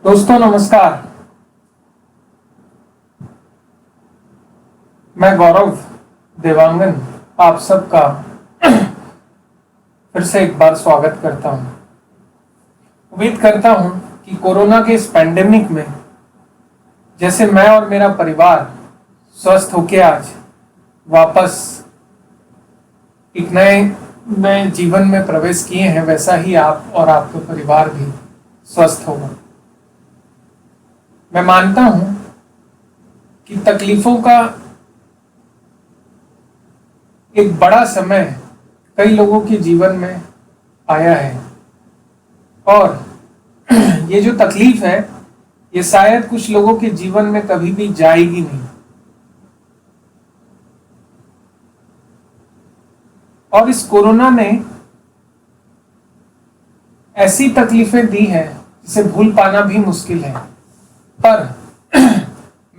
दोस्तों नमस्कार। मैं गौरव देवांगन आप सबका फिर से एक बार स्वागत करता हूं। उम्मीद करता हूं कि कोरोना के इस पैंडेमिक में जैसे मैं और मेरा परिवार स्वस्थ होके आज वापस एक नए जीवन में प्रवेश किए हैं, वैसा ही आप और आपका परिवार भी स्वस्थ होगा। मैं मानता हूं कि तकलीफों का एक बड़ा समय कई लोगों के जीवन में आया है और ये जो तकलीफ है ये शायद कुछ लोगों के जीवन में कभी भी जाएगी नहीं। और इस कोरोना ने ऐसी तकलीफें दी हैं जिसे भूल पाना भी मुश्किल है। पर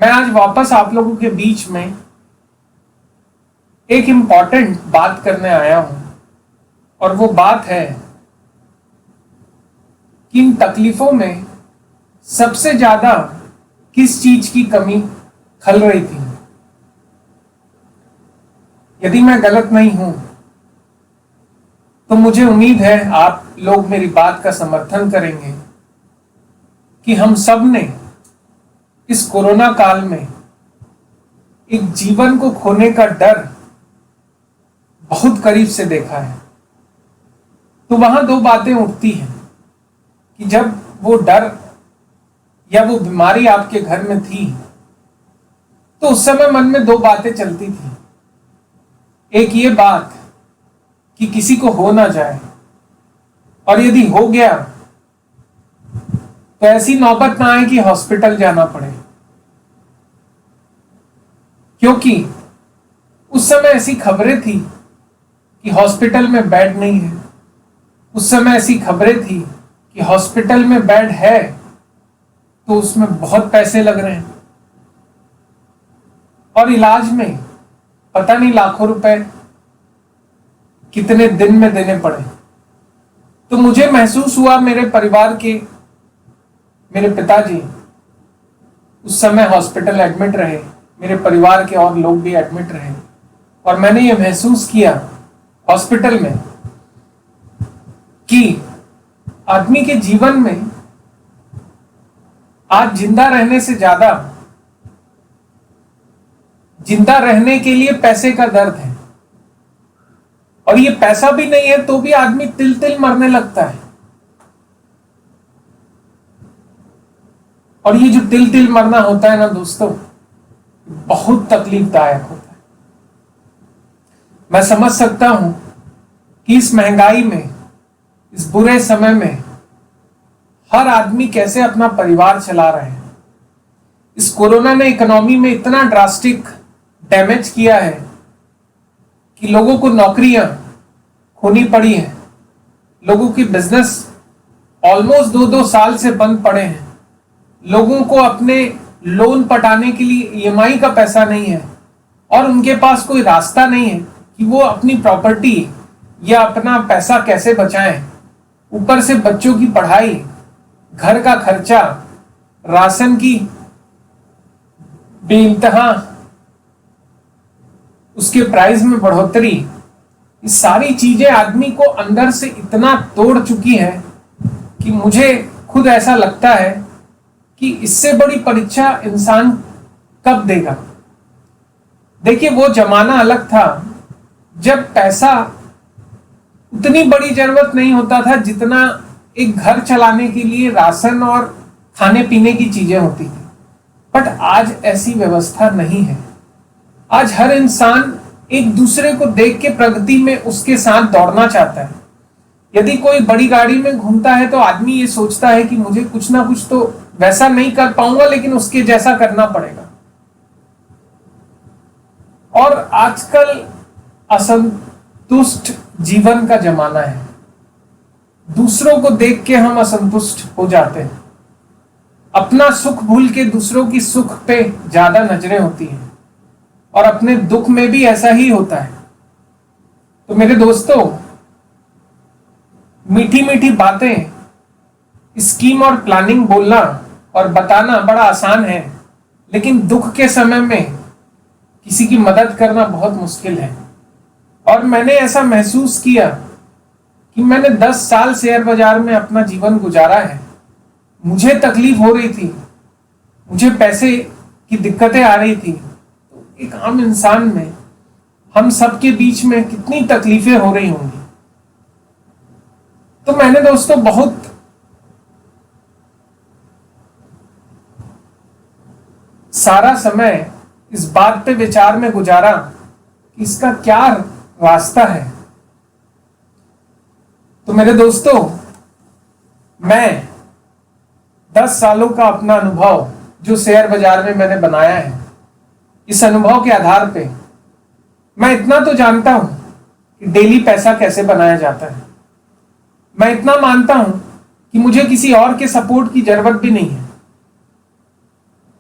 मैं आज वापस आप लोगों के बीच में एक इंपॉर्टेंट बात करने आया हूं और वो बात है कि इन तकलीफों में सबसे ज्यादा किस चीज की कमी खल रही थी। यदि मैं गलत नहीं हूं तो मुझे उम्मीद है आप लोग मेरी बात का समर्थन करेंगे कि हम सब ने इस कोरोना काल में एक जीवन को खोने का डर बहुत करीब से देखा है। तो वहां दो बातें उठती हैं कि जब वो डर या वो बीमारी आपके घर में थी तो उस समय मन में दो बातें चलती थी। एक ये बात कि किसी को हो ना जाए, और यदि हो गया तो ऐसी नौबत ना आए कि हॉस्पिटल जाना पड़े, क्योंकि उस समय ऐसी खबरें थी कि हॉस्पिटल में बेड नहीं है। उस समय ऐसी खबरें थी कि हॉस्पिटल में बेड है तो उसमें बहुत पैसे लग रहे हैं और इलाज में पता नहीं लाखों रुपए कितने दिन में देने पड़े। तो मुझे महसूस हुआ मेरे परिवार के मेरे पिताजी उस समय हॉस्पिटल एडमिट रहे, मेरे परिवार के और लोग भी एडमिट रहे और मैंने ये महसूस किया हॉस्पिटल में कि आदमी के जीवन में आज जिंदा रहने से ज्यादा जिंदा रहने के लिए पैसे का दर्द है। और ये पैसा भी नहीं है तो भी आदमी तिल तिल मरने लगता है। और ये जो तिल तिल मरना होता है ना दोस्तों, बहुत तकलीफदायक होता है। मैं समझ सकता हूं कि इस महंगाई में, इस बुरे समय में हर आदमी कैसे अपना परिवार चला रहे हैं। इस कोरोना ने इकोनॉमी में इतना ड्रास्टिक डैमेज किया है कि लोगों को नौकरियां खोनी पड़ी हैं, लोगों की बिजनेस ऑलमोस्ट 2-2 साल से बंद पड़े हैं, लोगों को अपने लोन पटाने के लिए ईएमआई का पैसा नहीं है और उनके पास कोई रास्ता नहीं है कि वो अपनी प्रॉपर्टी या अपना पैसा कैसे बचाएं। ऊपर से बच्चों की पढ़ाई, घर का खर्चा, राशन की बेइंतहा उसके प्राइस में बढ़ोतरी, ये सारी चीजें आदमी को अंदर से इतना तोड़ चुकी है कि मुझे खुद ऐसा लगता है कि इससे बड़ी परीक्षा इंसान कब देगा। देखिए वो जमाना अलग था जब पैसा उतनी बड़ी जरूरत नहीं होता था जितना एक घर चलाने के लिए राशन और खाने पीने की चीजें होती थी। बट आज ऐसी व्यवस्था नहीं है। आज हर इंसान एक दूसरे को देख के प्रगति में उसके साथ दौड़ना चाहता है। यदि कोई बड़ी गाड़ी में घूमता है तो आदमी ये सोचता है कि मुझे कुछ ना कुछ तो वैसा नहीं कर पाऊंगा लेकिन उसके जैसा करना पड़ेगा। और आजकल असंतुष्ट जीवन का जमाना है। दूसरों को देख के हम असंतुष्ट हो जाते हैं। अपना सुख भूल के दूसरों की सुख पे ज्यादा नजरें होती हैं और अपने दुख में भी ऐसा ही होता है। तो मेरे दोस्तों, मीठी मीठी बातें, स्कीम और प्लानिंग बोलना और बताना बड़ा आसान है, लेकिन दुख के समय में किसी की मदद करना बहुत मुश्किल है। और मैंने ऐसा महसूस किया कि मैंने 10 साल शेयर बाजार में अपना जीवन गुजारा है। मुझे तकलीफ हो रही थी, मुझे पैसे की दिक्कतें आ रही थी। तो एक आम इंसान में, हम सबके बीच में कितनी तकलीफें हो रही होंगी। तो मैंने दोस्तों बहुत सारा समय इस बात पे विचार में गुजारा कि इसका क्या रास्ता है। तो मेरे दोस्तों, मैं 10 सालों का अपना अनुभव जो शेयर बाजार में मैंने बनाया है, इस अनुभव के आधार पे मैं इतना तो जानता हूं कि डेली पैसा कैसे बनाया जाता है। मैं इतना मानता हूं कि मुझे किसी और के सपोर्ट की जरूरत भी नहीं है,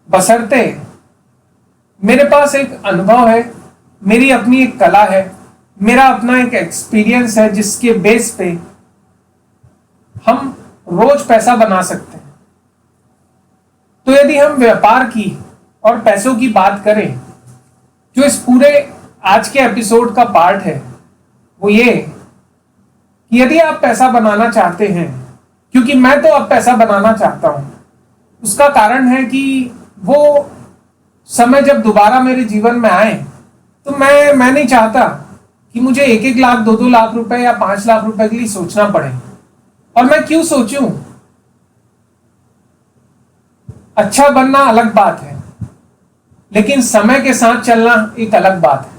बशर्ते मेरे पास एक अनुभव है, मेरी अपनी एक कला है, मेरा अपना एक एक्सपीरियंस है, जिसके बेस पे हम रोज पैसा बना सकते हैं। तो यदि हम व्यापार की और पैसों की बात करें, जो इस पूरे आज के एपिसोड का पार्ट है, वो ये कि यदि आप पैसा बनाना चाहते हैं, क्योंकि मैं तो अब पैसा बनाना चाहता हूं, उसका कारण है कि वो समय जब दोबारा मेरे जीवन में आए, तो मैं नहीं चाहता कि मुझे 1-1 लाख 2-2 लाख रुपए या 5 लाख रुपए के लिए सोचना पड़े। और मैं क्यों सोचूं? अच्छा बनना अलग बात है, लेकिन समय के साथ चलना एक अलग बात है।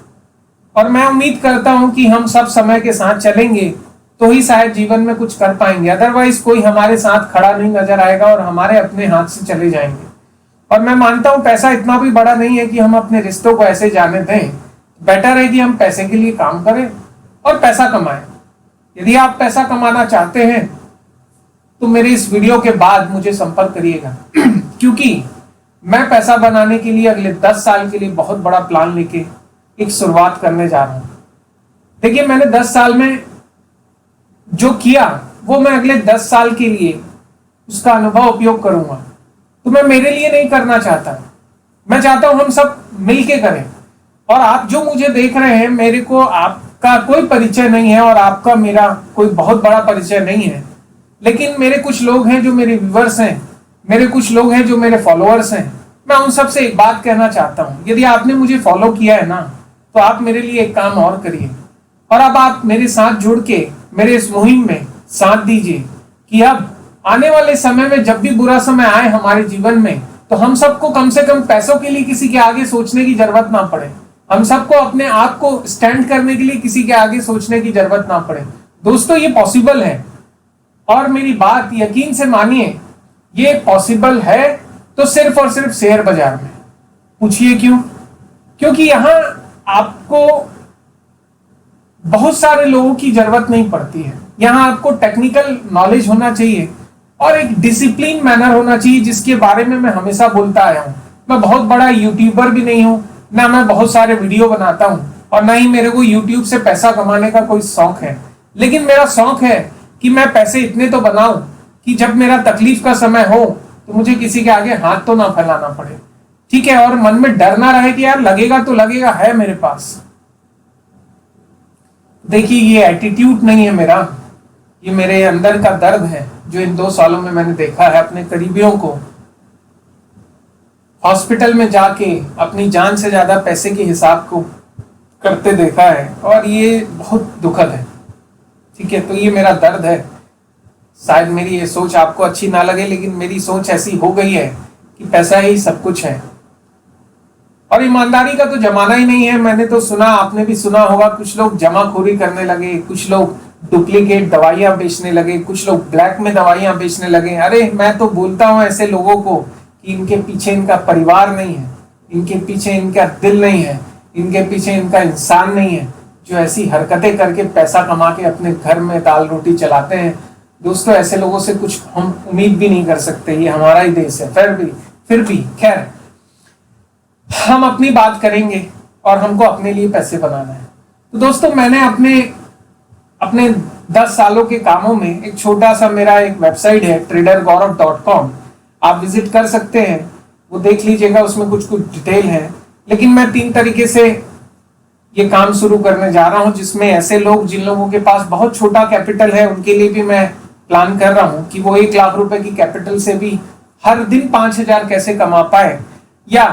और मैं उम्मीद करता हूं कि हम सब समय के साथ चलेंगे तो ही शायद जीवन में कुछ कर पाएंगे, अदरवाइज कोई हमारे साथ खड़ा नहीं नजर आएगा और हमारे अपने हाथ से चले जाएंगे। और मैं मानता हूं पैसा इतना भी बड़ा नहीं है कि हम अपने रिश्तों को ऐसे जाने दें। बेटर है कि हम पैसे के लिए काम करें और पैसा कमाएं। यदि आप पैसा कमाना चाहते हैं तो मेरे इस वीडियो के बाद मुझे संपर्क करिएगा क्योंकि मैं पैसा बनाने के लिए अगले 10 साल के लिए बहुत बड़ा प्लान लेके एक शुरुआत करने जा रहा हूं। देखिए, मैंने 10 साल में जो किया वो मैं अगले 10 साल के लिए उसका अनुभव उपयोग करूंगा। तो मैं मेरे लिए नहीं करना चाहता, मैं चाहता हूं हम सब मिलके करें। और आप जो मुझे देख रहे हैं, मेरे को आपका कोई परिचय नहीं है और आपका मेरा कोई बहुत बड़ा परिचय नहीं है, लेकिन मेरे कुछ लोग हैं जो मेरे व्यूअर्स हैं, मेरे कुछ लोग हैं जो मेरे फॉलोअर्स हैं। मैं उन सबसे एक बात कहना चाहता हूं, यदि आपने मुझे फॉलो किया है ना, तो आप मेरे लिए एक काम और करिए और अब आप मेरे साथ जुड़ के मेरे इस मुहिम में साथ दीजिए कि अब आने वाले समय में जब भी बुरा समय आए हमारे जीवन में, तो हम सबको कम से कम पैसों के लिए किसी के आगे सोचने की जरूरत ना पड़े। हम सबको अपने आप को स्टैंड करने के लिए किसी के आगे सोचने की जरूरत ना पड़े। दोस्तों, ये पॉसिबल है और मेरी बात यकीन से मानिए, ये पॉसिबल है तो सिर्फ और सिर्फ शेयर बाजार में। पूछिए क्यों? क्योंकि यहां आपको बहुत सारे लोगों की जरूरत नहीं पड़ती है। यहां आपको टेक्निकल नॉलेज होना चाहिए और एक डिसिप्लिन मैनर होना चाहिए, जिसके बारे में मैं हमेशा बोलता आया हूं। मैं बहुत बड़ा यूट्यूबर भी नहीं हूं, ना मैं बहुत सारे वीडियो बनाता हूं और ना ही मेरे को यूट्यूब से पैसा कमाने का कोई शौक है। लेकिन मेरा शौक है कि मैं पैसे इतने तो बनाऊं कि जब मेरा तकलीफ का समय हो तो मुझे किसी के आगे हाथ तो ना फैलाना पड़े, ठीक है? और मन में डर ना रहे कि यार लगेगा तो लगेगा, है मेरे पास। देखिए, ये एटीट्यूड नहीं है मेरा, ये मेरे अंदर का दर्द है जो इन 2 सालों में मैंने देखा है। अपने करीबियों को हॉस्पिटल में जाके अपनी जान से ज्यादा पैसे के हिसाब को करते देखा है और ये बहुत दुखद है, ठीक है? तो ये मेरा दर्द है। शायद मेरी ये सोच आपको अच्छी ना लगे, लेकिन मेरी सोच ऐसी हो गई है कि पैसा ही सब कुछ है और ईमानदारी का तो जमाना ही नहीं है। मैंने तो सुना, आपने भी सुना होगा, कुछ लोग जमाखोरी करने लगे, कुछ लोग डुप्लीकेट दवाइयां बेचने लगे, कुछ लोग ब्लैक में दवाइयां बेचने लगे। अरे मैं तो बोलता हूं ऐसे लोगों को कि इनके पीछे इनका परिवार नहीं है, इनके पीछे इनका दिल नहीं है, इनके पीछे इनका इंसान नहीं है, जो ऐसी हरकतें करके पैसा कमा के अपने घर में दाल रोटी चलाते हैं। दोस्तों, ऐसे लोगों से कुछ हम उम्मीद भी नहीं कर सकते, ये हमारा ही देश है। फिर भी खैर, हम अपनी बात करेंगे और हमको अपने लिए पैसे बनाना है। तो दोस्तों, मैंने अपने 10 सालों के कामों में एक छोटा सा मेरा एक वेबसाइट है tradergaurav.com। आप विजिट कर सकते हैं, वो देख लीजिएगा, उसमें कुछ कुछ डिटेल है। लेकिन मैं 3 तरीके से ये काम शुरू करने जा रहा हूं, जिसमें ऐसे लोग जिन लोगों के पास बहुत छोटा कैपिटल है उनके लिए भी मैं प्लान कर रहा हूं कि वो 1 लाख रुपए की कैपिटल से भी हर दिन 5,000 कैसे कमा पाए। या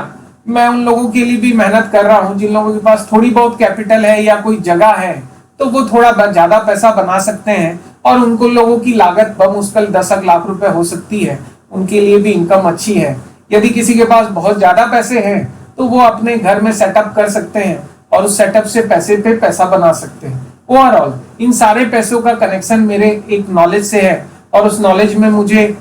मैं उन लोगों के लिए भी मेहनत कर रहा हूं जिन लोगों के पास थोड़ी बहुत कैपिटल है या कोई जगह है, तो वो थोड़ा ज्यादा पैसा बना सकते हैं और उनको लोगों की लागत बमुश्किल 10 लाख रुपए हो सकती है, उनके लिए भी इनकम अच्छी है। यदि किसी के पास बहुत ज्यादा पैसे हैं तो वो अपने घर में सेटअप कर सकते हैं और उस सेटअप से पैसे पे पैसा बना सकते हैं। ओवरऑल इन सारे पैसों का कनेक्शन मेरे एक नॉलेज से है और उस नॉलेज में मुझे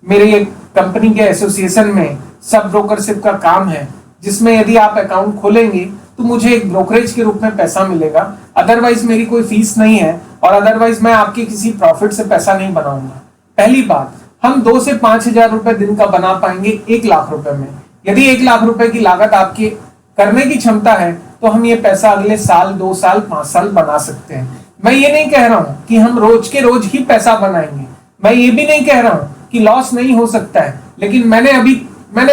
मेरे एक कंपनी के एसोसिएशन में सब ब्रोकरशिप का काम है, जिसमें यदि आप अकाउंट खोलेंगे तो मुझे एक ब्रोकरेज के रूप में पैसा मिलेगा। अदरवाइज मेरी कोई फीस नहीं है और अदरवाइज मैं आपके किसी प्रॉफिट से पैसा नहीं बनाऊंगा। पहली बात, हम 2 से 5,000 रुपए दिन का बना पाएंगे 1 लाख रुपए में। यदि 1 लाख रुपए की लागत आपकी करने की क्षमता है तो हम ये पैसा अगले साल, 2 साल, 5 साल बना सकते हैं। मैं ये नहीं कह रहा हूं कि हम रोज के रोज ही पैसा बनाएंगे, मैं ये भी नहीं कह रहा हूं कि लॉस नहीं हो सकता है, लेकिन मैंने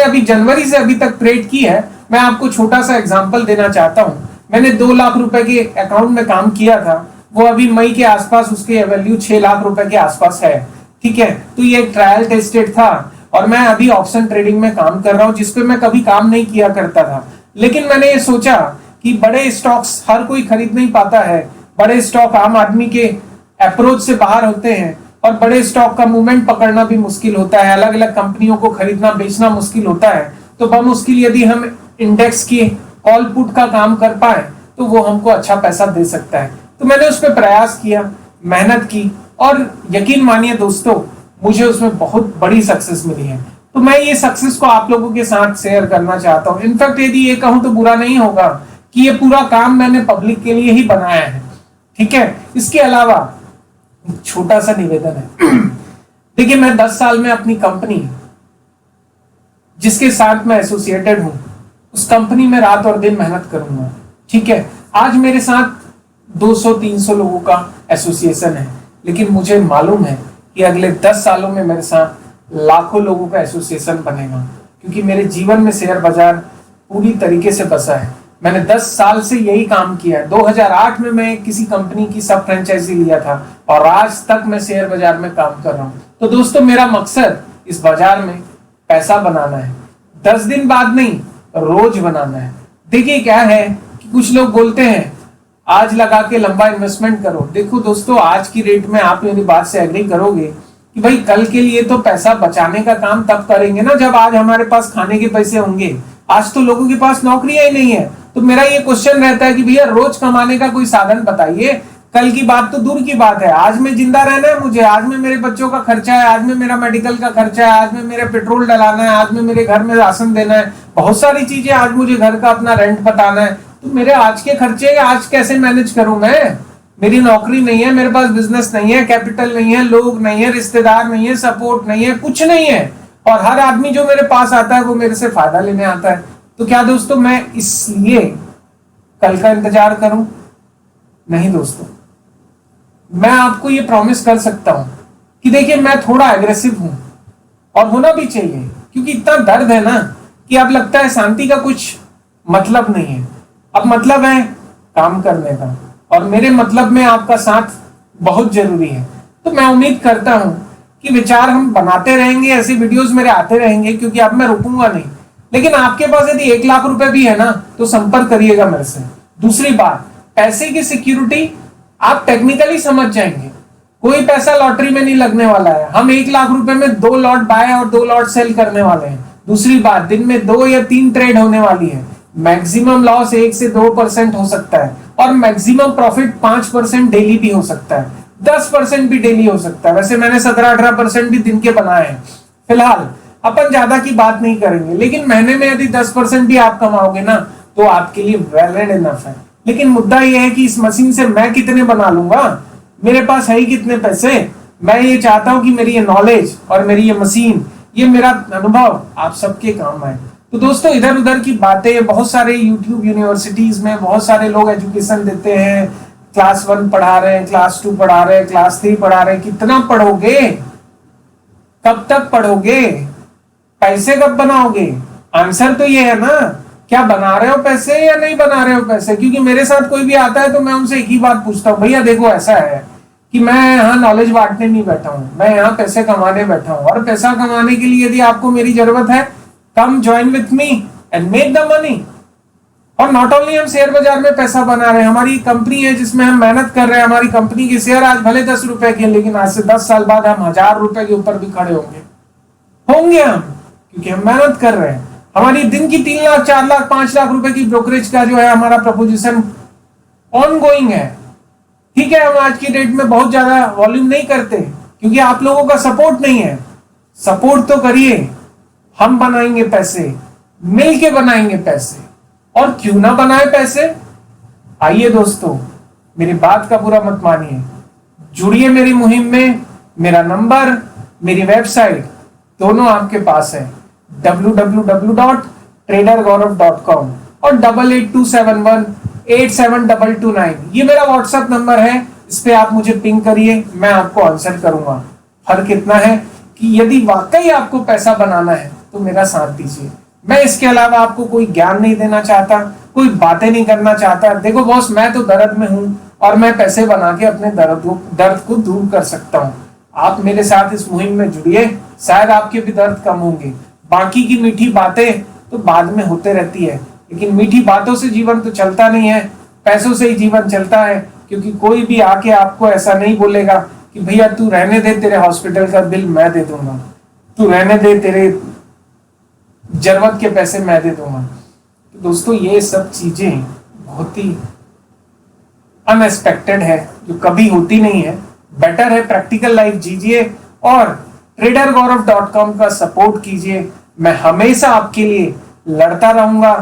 अभी जनवरी से अभी तक ट्रेड की है। मैं आपको छोटा सा एग्जांपल देना चाहता हूं। मैंने 2 लाख रुपए के अकाउंट में काम किया था, वो अभी मई के आसपास उसके वैल्यू 6 लाख रुपए के आसपास है। ठीक है, तो ये एक ट्रायल टेस्टेड था और मैं अभी ऑप्शन ट्रेडिंग में काम कर रहा हूं, जिसपे मैं कभी काम नहीं किया करता था। लेकिन मैंने ये सोचा कि बड़े स्टॉक्स हर कोई खरीद नहीं पाता है, बड़े स्टॉक आम आदमी के अप्रोच से बाहर होते हैं और बड़े स्टॉक का मूवमेंट पकड़ना भी मुश्किल होता है, अलग अलग कंपनियों को खरीदना बेचना मुश्किल होता है। तो बमुश्किल यदि हम इंडेक्स की कॉल पुट का काम कर पाए तो वो हमको अच्छा पैसा दे सकता है। तो मैंने उस पर प्रयास किया, मेहनत की और यकीन मानिए दोस्तों, मुझे उसमें बहुत बड़ी सक्सेस मिली है। तो मैं ये सक्सेस को आप लोगों के साथ शेयर करना चाहता हूँ। इनफैक्ट यदि ये कहूँ तो बुरा नहीं होगा कि ये पूरा काम मैंने पब्लिक के लिए ही बनाया है। ठीक है, इसके अलावा छोटा सा निवेदन है। देखिए, मैं 10 साल में अपनी कंपनी जिसके साथ मैं एसोसिएटेड हूं, उस कंपनी में रात और दिन मेहनत करूंगा। ठीक है, आज मेरे साथ 200-300 लोगों का एसोसिएशन है, लेकिन मुझे मालूम है कि अगले 10 सालों में मेरे साथ लाखों लोगों का एसोसिएशन बनेगा, क्योंकि मेरे जीवन में शेयर बाजार पूरी तरीके से बसा है। मैंने 10 साल से यही काम किया है। 2008 में मैं किसी कंपनी की सब फ्रेंचाइजी लिया था और आज तक मैं शेयर बाजार में काम कर रहा हूं। तो दोस्तों, मेरा मकसद इस बाजार में पैसा बनाना है, 10 दिन बाद नहीं, रोज बनाना है। देखिए क्या है कि कुछ लोग बोलते हैं आज लगा के लंबा इन्वेस्टमेंट करो। देखो दोस्तों, आज की रेट में आप मेरी बात से एग्री करोगे कि भाई कल के लिए तो पैसा बचाने का काम तब करेंगे ना जब आज हमारे पास खाने के पैसे होंगे। आज तो लोगों के पास नौकरियां ही नहीं है। तो मेरा ये क्वेश्चन रहता है कि भैया रोज कमाने का कोई साधन बताइए। कल की बात तो दूर की बात है, आज में जिंदा रहना है मुझे, आज में मेरे बच्चों का खर्चा है, आज में मेरा मेडिकल का खर्चा है, आज में मेरे पेट्रोल डलाना है, आज में मेरे घर में राशन देना है, बहुत सारी चीजें, आज मुझे घर का अपना रेंट बताना है। तो मेरे आज के खर्चे आज कैसे मैनेज करूं मैं? मेरी नौकरी नहीं है, मेरे पास बिजनेस नहीं है, कैपिटल नहीं है, लोग नहीं है, रिश्तेदार नहीं है, सपोर्ट नहीं है, कुछ नहीं है। और हर आदमी जो मेरे पास आता है वो मेरे से फायदा लेने आता है। तो क्या दोस्तों मैं इसलिए कल का इंतजार करूं? नहीं दोस्तों, मैं आपको ये प्रॉमिस कर सकता हूं कि देखिए, मैं थोड़ा एग्रेसिव हूं और होना भी चाहिए, क्योंकि इतना दर्द है ना कि अब लगता है शांति का कुछ मतलब नहीं है। अब मतलब है काम करने का, और मेरे मतलब में आपका साथ बहुत जरूरी है। तो मैं उम्मीद करता हूं कि विचार हम बनाते रहेंगे, ऐसी वीडियोस मेरे आते रहेंगे, क्योंकि अब मैं रुकूंगा नहीं। लेकिन आपके पास यदि 1 लाख रुपए भी है ना तो संपर्क करिएगा मेरे से। दूसरी बात, पैसे की सिक्योरिटी आप टेक्निकली समझ जाएंगे, कोई पैसा लॉटरी में नहीं लगने वाला है। हम 1 लाख रुपए में 2 लॉट बाय और 2 लॉट सेल करने वाले हैं। दूसरी बात, दिन में 2 या 3 ट्रेड होने वाली है। मैक्सिमम लॉस 1 से 2% हो सकता है और मैक्सिमम प्रॉफिट 5% डेली भी हो सकता है, 10% भी डेली हो सकता है। वैसे मैंने 17-18% भी दिन के बनाए हैं। फिलहाल अपन ज्यादा की बात नहीं करेंगे, लेकिन महीने में यदि 10% भी आप कमाओगे ना तो आपके लिए वेल एंड इनफ है। लेकिन मुद्दा यह है कि इस मशीन से मैं कितने बना लूंगा, मेरे पास है ही कितने पैसे। मैं ये चाहता हूं कि मेरी ये नॉलेज और मेरी ये मशीन, ये मेरा अनुभव आप सबके काम आए। तो दोस्तों, इधर उधर की बातें, बहुत सारे यूट्यूब यूनिवर्सिटीज में बहुत सारे लोग एजुकेशन देते हैं, क्लास 1 पढ़ा रहे हैं, क्लास 2 पढ़ा रहे हैं, क्लास 3 पढ़ा रहे हैं। कितना पढ़ोगे, कब तक पढ़ोगे? पैसे कब बनाओगे? आंसर तो ये है ना, क्या बना रहे हो पैसे या नहीं बना रहे हो पैसे? क्योंकि मेरे साथ कोई भी आता है तो मैं उनसे एक ही बात पूछता हूँ, भैया देखो ऐसा है कि मैं यहाँ नॉलेज बांटने नहीं बैठा हूँ, मैं यहाँ पैसे कमाने बैठा हूँ। और पैसा कमाने के लिए यदि आपको मेरी जरूरत है, come join with me and make the money. और नॉट ओनली हम शेयर बाजार में पैसा बना रहे हैं, हमारी कंपनी है जिसमें हम मेहनत कर रहे हैं। हमारी कंपनी के शेयर आज भले 10 रुपए के, लेकिन आज से 10 साल बाद हम 1000 रुपए के ऊपर भी खड़े होंगे हम, क्योंकि हम मेहनत कर रहे हैं। हमारी दिन की 3 लाख 4 लाख 5 लाख रुपए की ब्रोकरेज का जो है हमारा प्रपोजिशन ऑन गोइंग है। ठीक है, हम आज की डेट में बहुत ज्यादा वॉल्यूम नहीं करते क्योंकि आप लोगों का सपोर्ट नहीं है। सपोर्ट तो करिए, हम बनाएंगे पैसे, मिलके बनाएंगे पैसे। और क्यों ना बनाए पैसे? आइए दोस्तों, मेरी बात का बुरा मत मानिए, जुड़िए मेरी मुहिम में। मेरा नंबर, मेरी वेबसाइट दोनों आपके पास है, www.tradergaurav.com और 8827187229 ये मेरा व्हाट्सएप नंबर है। इस पे आप मुझे पिंग करिए, मैं आपको आंसर करूंगा। फर्क इतना है कि यदि वाकई आपको पैसा बनाना है तो मेरा साथ दीजिए। मैं इसके अलावा आपको कोई ज्ञान नहीं देना चाहता, कोई बातें नहीं करना चाहता। देखो बॉस, मैं तो दर्द में हूं और मैं पैसे बना के अपने दर्द को दूर कर सकता हूं। आप मेरे साथ इस मुहिम में जुड़िए, शायद आपके भी दर्द कम होंगे। बाकी की मीठी बातें तो बाद में होते रहती है, लेकिन मीठी बातों से जीवन तो चलता नहीं है, पैसों से ही जीवन चलता है। क्योंकि कोई भी आके आपको ऐसा नहीं बोलेगा कि भैया तू रहने दे, तेरे हॉस्पिटल का बिल मैं दे दूंगा, तू रहने दे, तेरे जरूरत के पैसे मैं दे दूंगा। तो दोस्तों, ये सब चीजें बहुत ही अनएक्सपेक्टेड है, जो कभी होती नहीं है। बेटर है प्रैक्टिकल लाइफ जीजिए और tradergaurav.com का सपोर्ट कीजिए। मैं हमेशा आपके लिए लड़ता रहूंगा,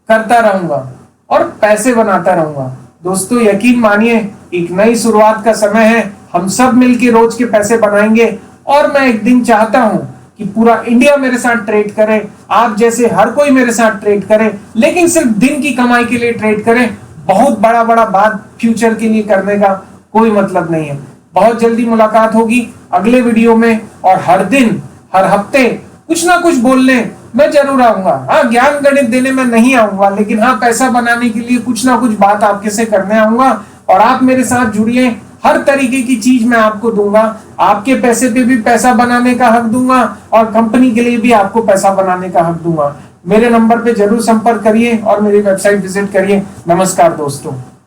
करता रहूंगा और पैसे बनाता रहूंगा। दोस्तों यकीन मानिए, एक नई शुरुआत का समय है। हम सब मिलके रोज के पैसे बनाएंगे और मैं एक दिन चाहता हूं कि पूरा इंडिया मेरे साथ ट्रेड करे, आप जैसे हर कोई मेरे साथ ट्रेड करे, लेकिन सिर्फ दिन की कमाई के लिए ट्रेड करे। बहुत बड़ा बड़ा बात फ्यूचर के लिए करने का कोई मतलब नहीं है। बहुत जल्दी मुलाकात होगी अगले वीडियो में, और हर दिन हर हफ्ते कुछ ना कुछ बोलने मैं जरूर आऊंगा। हाँ, ज्ञान गणित देने में नहीं आऊंगा, लेकिन हाँ, पैसा बनाने के लिए कुछ ना कुछ बात आपके से करने आऊंगा। और आप मेरे साथ जुड़िए, हर तरीके की चीज मैं आपको दूंगा। आपके पैसे पे भी पैसा बनाने का हक दूंगा और कंपनी के लिए भी आपको पैसा बनाने का हक दूंगा। मेरे नंबर पे जरूर संपर्क करिए और मेरी वेबसाइट विजिट करिए। नमस्कार दोस्तों।